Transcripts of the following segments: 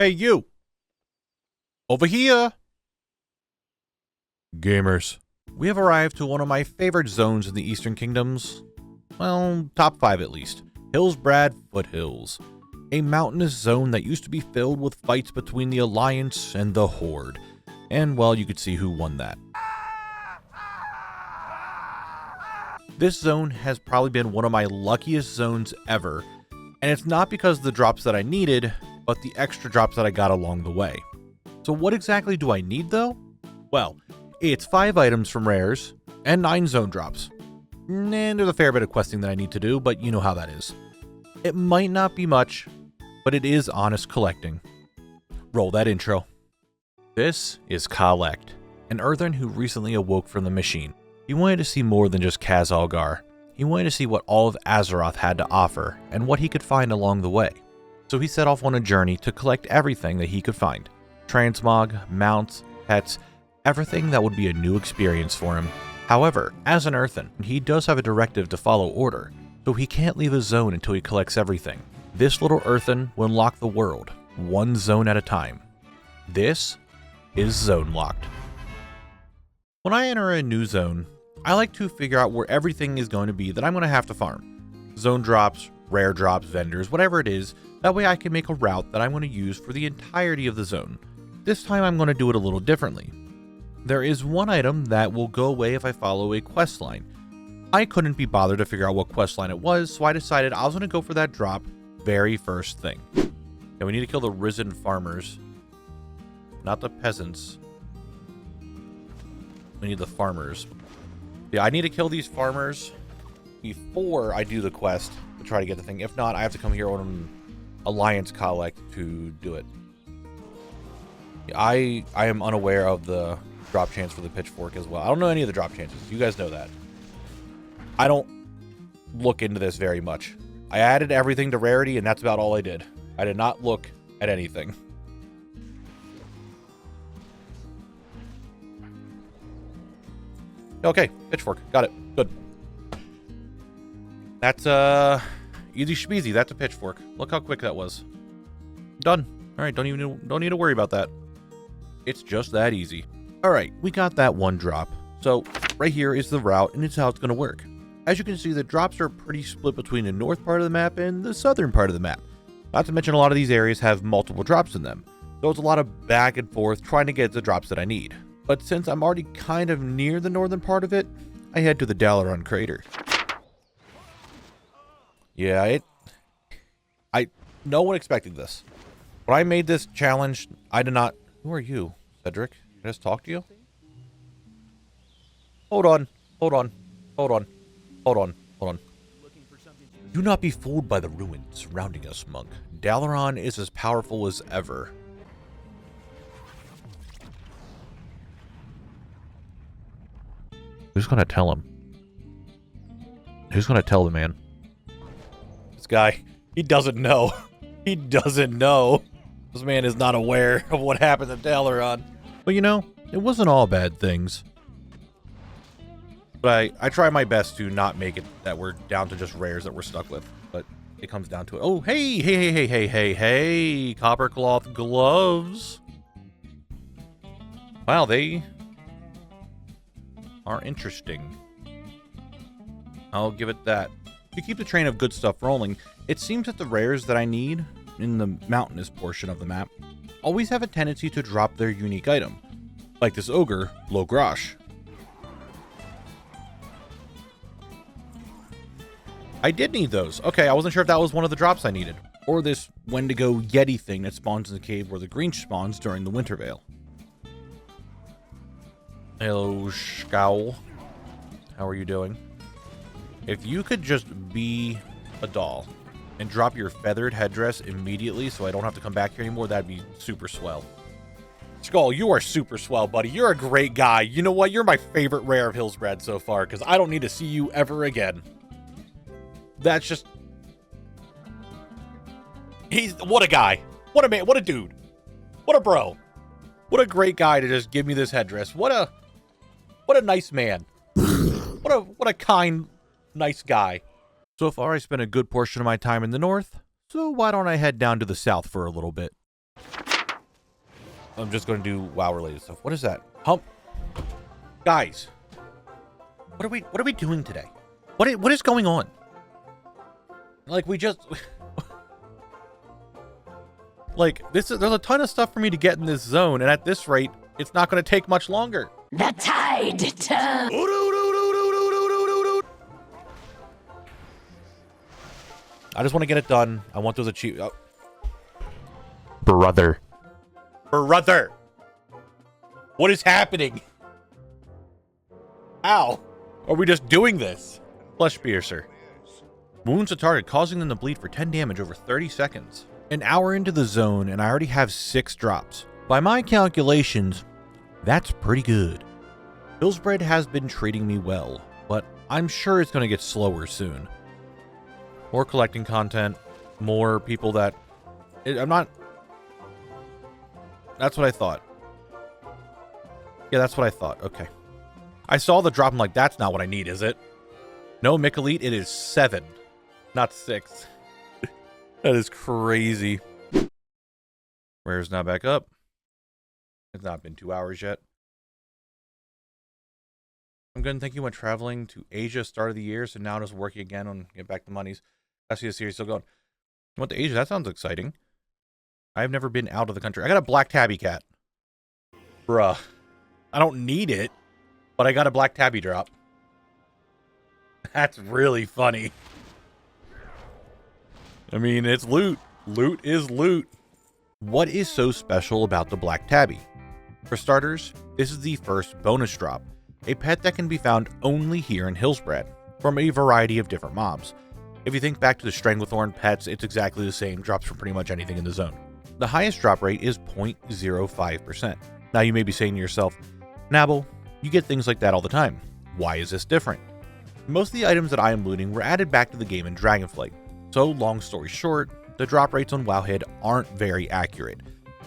Hey, you! Over here! Gamers, we have arrived to one of my favorite zones in the Eastern Kingdoms. Well, top 5 at least. Hillsbrad Foothills. A mountainous zone that used to be filled with fights between the Alliance and the Horde. And, well, you could see who won that. This zone has probably been one of my luckiest zones ever, and it's not because of the drops that I needed, but the extra drops that I got along the way. So what exactly do I need though? Well, it's 5 items from rares, and 9 zone drops. And there's a fair bit of questing that I need to do, but you know how that is. It might not be much, but it is honest collecting. Roll that intro. This is Khalect, an earthen who recently awoke from the machine. He wanted to see more than just Kaz Algar. He wanted to see what all of Azeroth had to offer, and what he could find along the way. So he set off on a journey to collect everything that he could find. Transmog, mounts, pets, everything that would be a new experience for him. However, as an earthen, he does have a directive to follow order, so he can't leave his zone until he collects everything. This little earthen will unlock the world, one zone at a time. This is Zone Locked. When I enter a new zone, I like to figure out where everything is going to be that I'm going to have to farm. Zone drops, rare drops, vendors, whatever it is, that way I can make a route that I'm going to use for the entirety of the zone. This time I'm going to do it a little differently. There is one item that will go away if I follow a quest line. I couldn't be bothered to figure out what quest line it was, so I decided I was going to go for that drop very first thing. And we need to kill the risen farmers, not the peasants. We need the farmers. Yeah, I need to kill these farmers before I do the quest to try to get the thing. If not, I have to come here on Alliance Khalect to do it. I am unaware of the drop chance for the pitchfork as well. I don't know any of the drop chances. You guys know that. I don't look into this very much. I added everything to rarity, and that's about all I did. I did not look at anything. Okay, pitchfork. Got it. Good. That's, easy schmeezy. That's a pitchfork. Look how quick that was. Done. Alright, don't need to worry about that. It's just that easy. Alright, we got that one drop. So, right here is the route, and it's how it's going to work. As you can see, the drops are pretty split between the north part of the map and the southern part of the map. Not to mention a lot of these areas have multiple drops in them. So it's a lot of back and forth trying to get the drops that I need. But since I'm already kind of near the northern part of it, I head to the Dalaran crater. Yeah, no one expected this. When I made this challenge, I did not... Who are you, Cedric? Can I just talk to you? Hold on. Do not be fooled by the ruins surrounding us, monk. Dalaran is as powerful as ever. Who's gonna tell him? Who's gonna tell the man? This guy, he doesn't know. He doesn't know. This man is not aware of what happened to Dalaran. But you know, it wasn't all bad things. But I try my best to not make it that we're down to just rares that we're stuck with. But it comes down to it. Oh, hey, copper cloth gloves. Wow, they are interesting. I'll give it that. To keep the train of good stuff rolling, it seems that the rares that I need in the mountainous portion of the map always have a tendency to drop their unique item. Like this ogre, Logrash. I did need those. Okay, I wasn't sure if that was one of the drops I needed. Or this Wendigo Yeti thing that spawns in the cave where the green spawns during the Winter Veil. Hello, Scowl. How are you doing? If you could just be a doll and drop your feathered headdress immediately so I don't have to come back here anymore, that'd be super swell. Skull, you are super swell, buddy. You're a great guy. You know what? You're my favorite rare of Hillsbrad so far, because I don't need to see you ever again. That's just... What a guy. What a man. What a dude. What a bro. What a great guy to just give me this headdress. What a nice man. What a kind, nice guy. So far, I spent a good portion of my time in the north, so why don't I head down to the south for a little bit? I'm just going to do WoW related stuff. What is that? Hump. Guys. What are we doing today? What is going on? Like, we just... like, there's a ton of stuff for me to get in this zone, and at this rate, it's not going to take much longer. The tide turns. I just want to get it done. I want those achievements. Oh. Brother. What is happening? Ow. Are we just doing this? Flesh Piercer. Wounds a target, causing them to bleed for 10 damage over 30 seconds. An hour into the zone, and I already have 6 drops. By my calculations, that's pretty good. Hillsbrad has been treating me well, but I'm sure it's going to get slower soon. More collecting content, more people that... I'm not... That's what I thought. Yeah, that's what I thought. Okay. I saw the drop. I'm like, that's not what I need, is it? No, Elite, it is 7, not 6. That is crazy. Rare's now back up. It's not been 2 hours yet. I'm good. Thank you. Went traveling to Asia start of the year, so now just working again on get back the monies. I see the series still going. Went to Asia. That sounds exciting. I've never been out of the country. I got a black tabby cat. Bruh. I don't need it, but I got a black tabby drop. That's really funny. I mean, it's loot. Loot is loot. What is so special about the black tabby? For starters, this is the first bonus drop, a pet that can be found only here in Hillsbrad, from a variety of different mobs. If you think back to the Stranglethorn pets, it's exactly the same, drops from pretty much anything in the zone. The highest drop rate is 0.05%. Now you may be saying to yourself, Knabble, you get things like that all the time. Why is this different? Most of the items that I am looting were added back to the game in Dragonflight. So long story short, the drop rates on WoWHead aren't very accurate,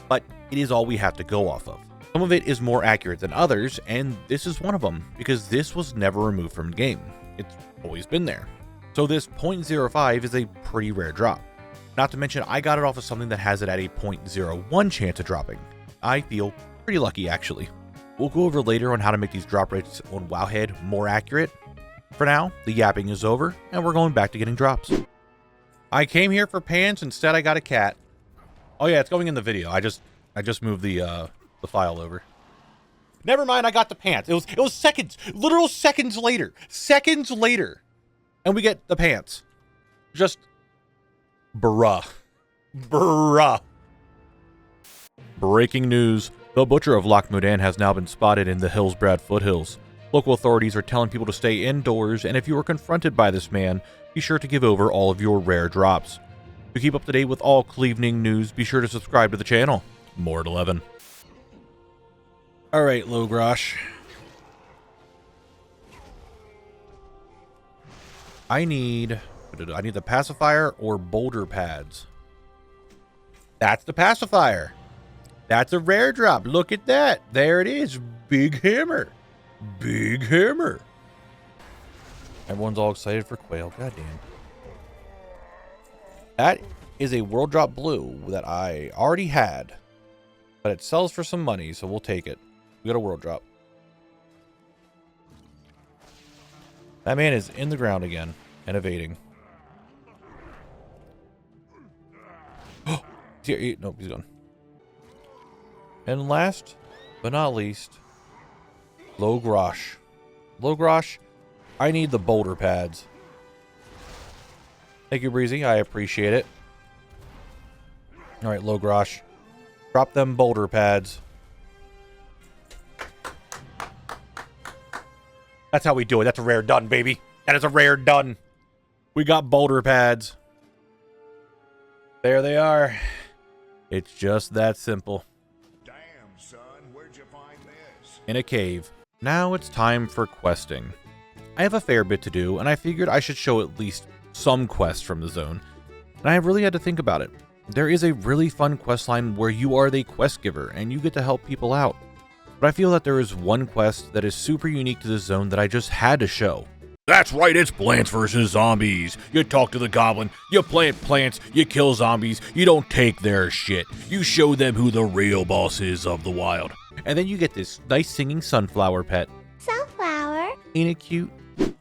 but it is all we have to go off of. Some of it is more accurate than others, and this is one of them, because this was never removed from the game. It's always been there. So this 0.05 is a pretty rare drop. Not to mention, I got it off of something that has it at a 0.01 chance of dropping. I feel pretty lucky, actually. We'll go over later on how to make these drop rates on WoWHead more accurate. For now, the yapping is over, and we're going back to getting drops. I came here for pants, instead I got a cat. Oh yeah, it's going in the video. I just moved the file over. Never mind, I got the pants. It was seconds, literal seconds later. Seconds later. And we get the pants. Just bruh. Breaking news. The Butcher of Loch Modan has now been spotted in the Hillsbrad Foothills. Local authorities are telling people to stay indoors, and if you are confronted by this man, be sure to give over all of your rare drops. To keep up to date with all Clevening news, be sure to subscribe to the channel. More at 11. Alright, Logrosh. I need the pacifier or boulder pads. That's the pacifier. That's a rare drop. Look at that. There it is. Big hammer. Big hammer. Everyone's all excited for quail. Goddamn. That is a world drop blue that I already had. But it sells for some money, so we'll take it. We got a world drop. That man is in the ground again and evading. Oh, nope, he's gone. And last but not least, Logrosh. Logrosh, I need the boulder pads. Thank you, Breezy. I appreciate it. All right, Logrosh. Drop them boulder pads. That's how we do it. That's a rare done, baby. That is a rare done. We got boulder pads. There they are. It's just that simple. Damn, son, where'd you find this? In a cave. Now it's time for questing. I have a fair bit to do, and I figured I should show at least some quests from the zone. And I really had to think about it. There is a really fun questline where you are the quest giver, and you get to help people out. But I feel that there is one quest that is super unique to this zone that I just had to show. That's right, it's plants versus zombies. You talk to the goblin, you plant plants, you kill zombies, you don't take their shit. You show them who the real boss is of the wild. And then you get this nice singing sunflower pet. Sunflower. Ain't it cute? You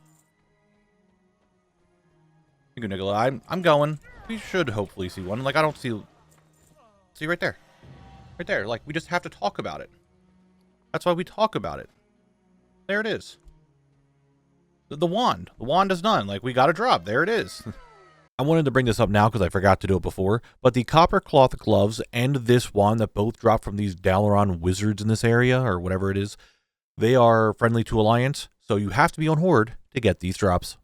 go, Nicola. I'm going. We should hopefully see one. Like, I don't see... See right there. Right there. Like, we just have to talk about it. That's why we talk about it. There it is. The wand. The wand is done. Like, we got a drop. There it is. I wanted to bring this up now because I forgot to do it before, but the copper cloth gloves and this wand that both drop from these Dalaran wizards in this area, or whatever it is, they are friendly to Alliance, so you have to be on Horde to get these drops.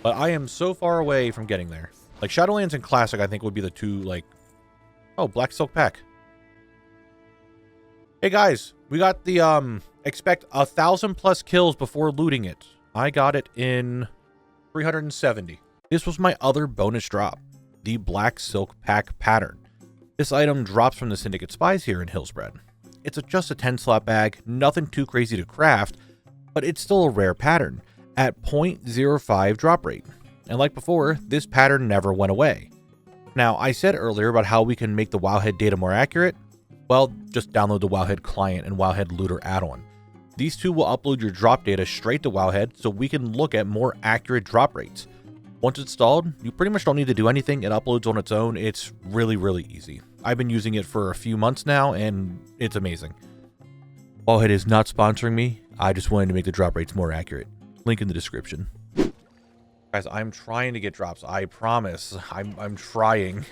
But I am so far away from getting there. Like, Shadowlands and Classic, I think, would be the two, like... Oh, Black Silk Pack. Hey, guys. We got the, expect 1,000+ kills before looting it. I got it in 370. This was my other bonus drop. The Black Silk Pack pattern. This item drops from the Syndicate Spies here in Hillsbrad. It's just a 10-slot bag, nothing too crazy to craft, but it's still a rare pattern at 0.05 drop rate. And like before, this pattern never went away. Now, I said earlier about how we can make the WoWHead data more accurate. Well, just download the WoWHead client and WoWHead Looter add-on. These two will upload your drop data straight to WoWHead so we can look at more accurate drop rates. Once installed, you pretty much don't need to do anything. It uploads on its own. It's really, really easy. I've been using it for a few months now, and it's amazing. WoWHead is not sponsoring me. I just wanted to make the drop rates more accurate. Link in the description. Guys, I'm trying to get drops. I promise. I'm trying.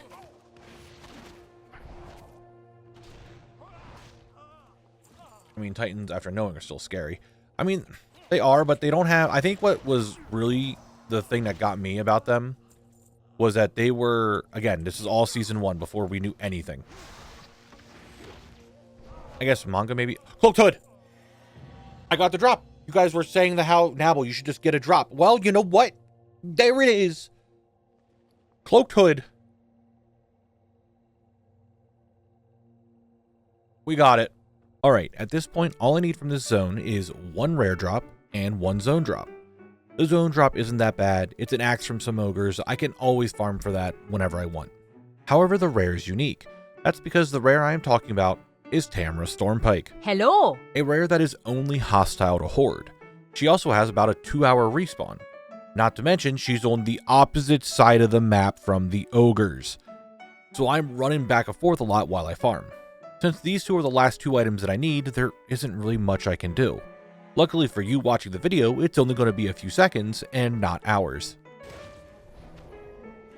I mean, Titans, after knowing, are still scary. I mean, they are, but they don't have... I think what was really the thing that got me about them was that they were... Again, this is all Season 1 before we knew anything. I guess manga, maybe? Cloaked Hood! I got the drop! You guys were saying how Knabble, you should just get a drop. Well, you know what? There it is! Cloaked Hood. We got it. Alright, at this point, all I need from this zone is one rare drop and one zone drop. The zone drop isn't that bad. It's an axe from some ogres. I can always farm for that whenever I want. However, the rare is unique. That's because the rare I am talking about is Tamra Stormpike. Hello. A rare that is only hostile to Horde. She also has about a 2-hour respawn. Not to mention, she's on the opposite side of the map from the ogres. So I'm running back and forth a lot while I farm. Since these two are the last two items that I need, there isn't really much I can do. Luckily for you watching the video, it's only going to be a few seconds and not hours.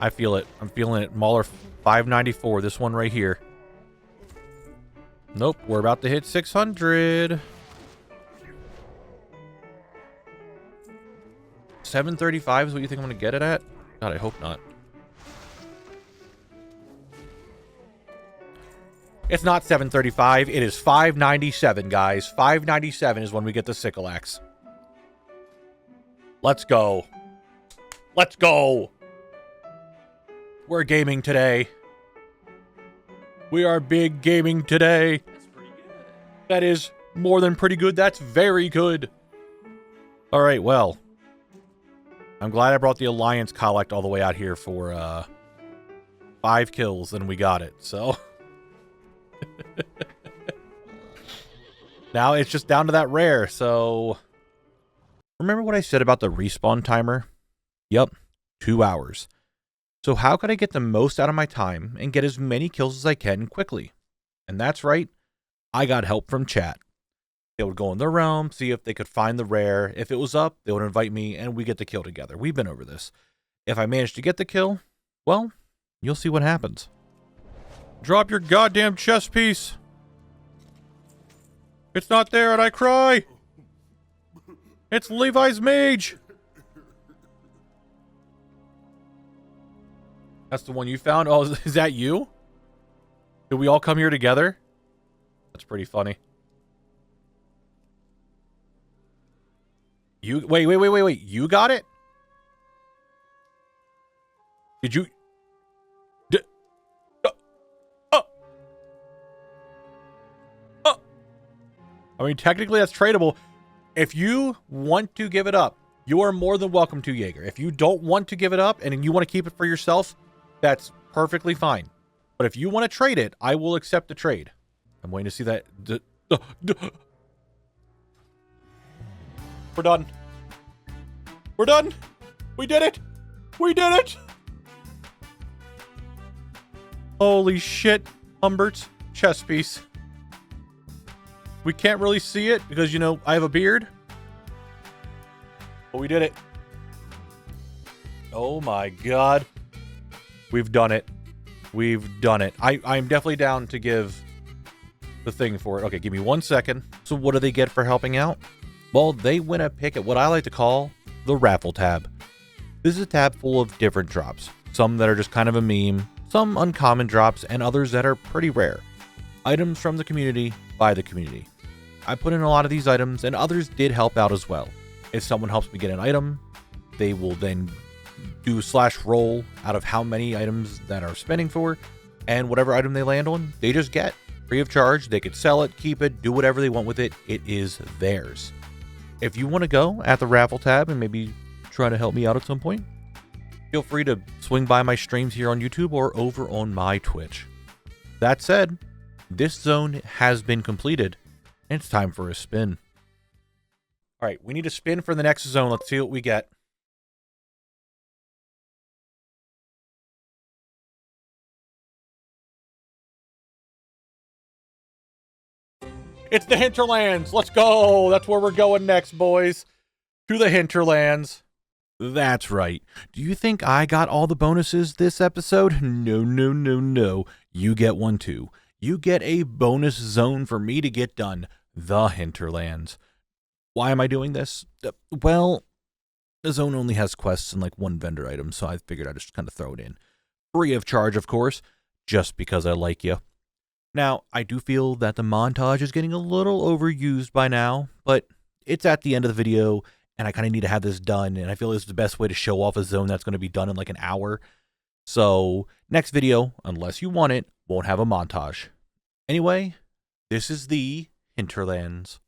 I feel it. I'm feeling it. Mauler 594, this one right here. Nope, we're about to hit 600. 735 is what you think I'm going to get it at? God, I hope not. It's not 735. It is 597, guys. 597 is when we get the sickle axe. Let's go. Let's go. We're gaming today. We are big gaming today. That's pretty good. That is more than pretty good. That's very good. All right, well. I'm glad I brought the Alliance Khalect all the way out here for 5 kills, and we got it. So... Now it's just down to that rare, so... Remember what I said about the respawn timer? Yep, 2 hours. So how could I get the most out of my time and get as many kills as I can quickly? And that's right, I got help from chat. They would go in their realm, see if they could find the rare. If it was up, they would invite me, and we get the kill together. We've been over this. If I manage to get the kill, well, you'll see what happens. Drop your goddamn chess piece. It's not there and I cry. It's Levi's mage. That's the one you found? Oh, is that you? Did we all come here together? That's pretty funny. You wait. You got it? Did you I mean, technically that's tradable. If you want to give it up, you are more than welcome to, Jaeger. If you don't want to give it up and you want to keep it for yourself, that's perfectly fine. But if you want to trade it, I will accept the trade. I'm waiting to see that. We're done. We're done. We did it. We did it. Holy shit, Humbert's chess piece. We can't really see it because, you know, I have a beard. But we did it. Oh my god. We've done it. We've done it. I'm definitely down to give the thing for it. Okay, give me 1 second. So what do they get for helping out? Well, they win a pick at what I like to call the raffle tab. This is a tab full of different drops. Some that are just kind of a meme, some uncommon drops, and others that are pretty rare. Items from the community by the community. I put in a lot of these items, and others did help out as well. If someone helps me get an item, they will then do /roll out of how many items that are spending for, and whatever item they land on, they just get free of charge. They could sell it, keep it, do whatever they want with it. It is theirs. If you want to go at the raffle tab and maybe try to help me out at some point, feel free to swing by my streams here on YouTube or over on my Twitch. That said, this zone has been completed, and it's time for a spin. All right, we need a spin for the next zone. Let's see what we get. It's the Hinterlands. Let's go. That's where we're going next, boys. To the Hinterlands. That's right. Do you think I got all the bonuses this episode? No, no, no, no. You get one too. You get a bonus zone for me to get done. The Hinterlands. Why am I doing this? Well, the zone only has quests and like one vendor item, so I figured I'd just kind of throw it in. Free of charge, of course, just because I like you. Now, I do feel that the montage is getting a little overused by now, but it's at the end of the video, and I kind of need to have this done, and I feel this is the best way to show off a zone that's going to be done in like an hour. So, next video, unless you want it, won't have a montage. Anyway, this is the Hinterlands.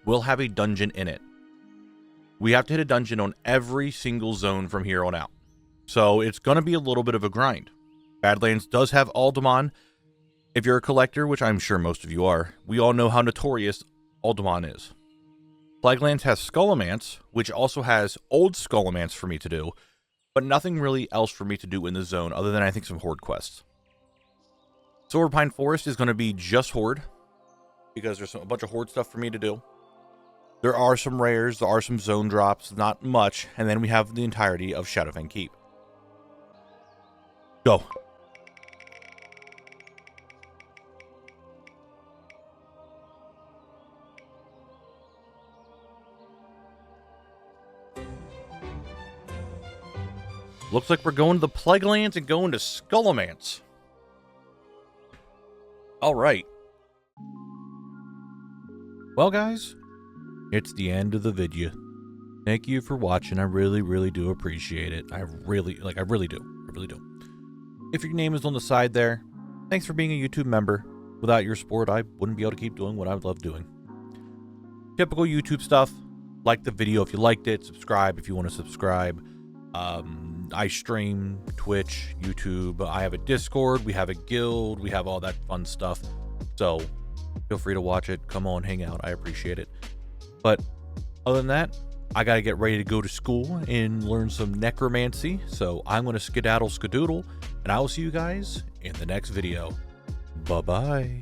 Will have a dungeon in it. We have to hit a dungeon on every single zone from here on out. So it's going to be a little bit of a grind. Badlands does have Alderman. If you're a collector, which I'm sure most of you are, we all know how notorious Alderman is. Plaguelands has Skullomance, which also has Old Skullomance for me to do, but nothing really else for me to do in the zone other than I think some Horde quests. Silverpine Forest is going to be just Horde, because there's a bunch of Horde stuff for me to do. There are some rares, there are some zone drops, not much, and then we have the entirety of Shadowfang Keep. Go. Looks like we're going to the Plague Lands and going to Skullomance. All right. Well, guys, it's the end of the video. Thank you for watching. I really, really do appreciate it. I really do. I really do. If your name is on the side there, thanks for being a YouTube member. Without your support, I wouldn't be able to keep doing what I love doing. Typical YouTube stuff. Like the video if you liked it. Subscribe if you want to subscribe. I stream Twitch, YouTube. I have a Discord. We have a guild. We have all that fun stuff. So feel free to watch it. Come on, hang out. I appreciate it. But other than that, I got to get ready to go to school and learn some necromancy. So I'm going to skedaddle skadoodle, and I will see you guys in the next video. Bye-bye.